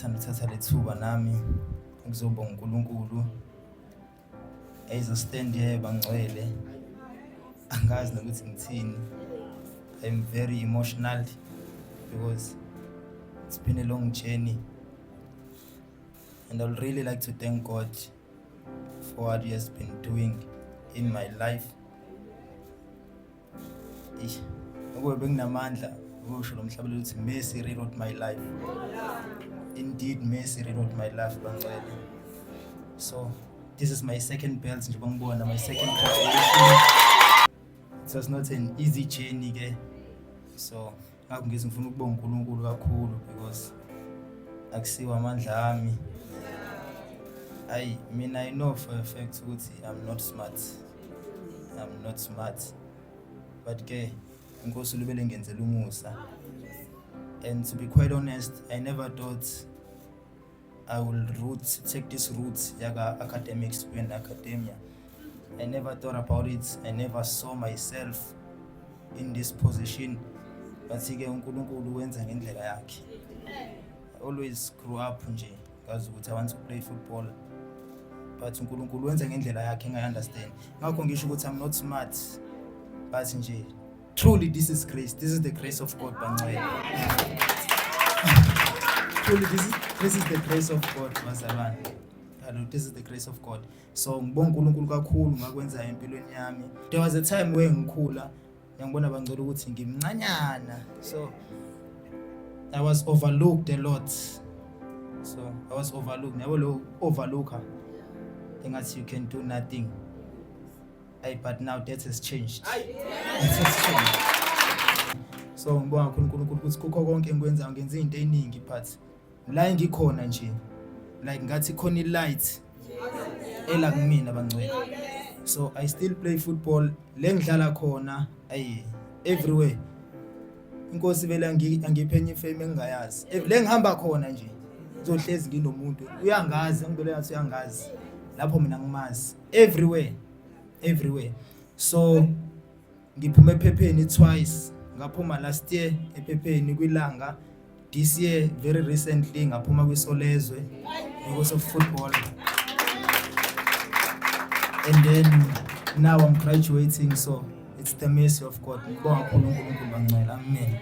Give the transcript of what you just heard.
ngithanda ukuthatha lethuba nami ukuzobonga uNkulunkulu stand here bangcwele. Angazi nokuthi ngithini. I'm very emotional because it's been a long journey, and I would really like to thank God for what He has been doing in my life. Ukube benginamandla ukusho lo mhlaba ukuthi Mercy rewrote my life. Indeed, Mercy rewrote my life bangcwele. So this is my second belt nje bangibona, my second graduation. It was not an easy journey ke. So ngakho ngizifuna ukubonga uNkulunkulu kakhulu because akusiwa amandla ami. I know for a fact ukuthi I'm not smart. But ke Nkosi ulubele ngenzela umusa. And to be quite honest, I never thought I will take this route yaga academics and academia. I never thought about it. I never saw myself in this position. But ke uNkulunkulu wenza ngendlela yakhe. I always grew up nje ngazi ukuthi I want to play football. But uNkulunkulu wenza ngendlela yakhe understand. Ngakho ngisho ukuthi I'm not smart. But nje truly this is grace. This is the grace of God bangcwele. Truly this is the grace of God bazalwane. Hello, this is the grace of God. So ngibonga uNkulunkulu kakhulu ngakwenza empilweni yami. There was a time where ngikhula ngibona bangcwele ukuthi ngimncanyana. So I was overlooked a lot. Never lo overlooker. Engathi you can do nothing. But now that has changed. So ngibonga uNkulunkulu ukuthi kukho konke engikwenzayo ngenza izinto eziningi but la ngikhona nje like ngathi khona ilight ela kumina bangcwele. So I still play football le ngidlala khona everywhere. Inkosi vele angiphenye ifame engayazi. Le ngihamba khona nje ngizohlezi nginomuntu uyangazi ngibele ngathi uyangazi lapho mina ngimazi everywhere. So ngiphume ephepheni twice. Ngaphuma last year ephepheni kwilanga. This year very recently ngaphuma kwisolezwe because of football. And then now I'm graduating, so it's the mercy of God. Ngibonga uNkulunkulu bangcwele. Amen.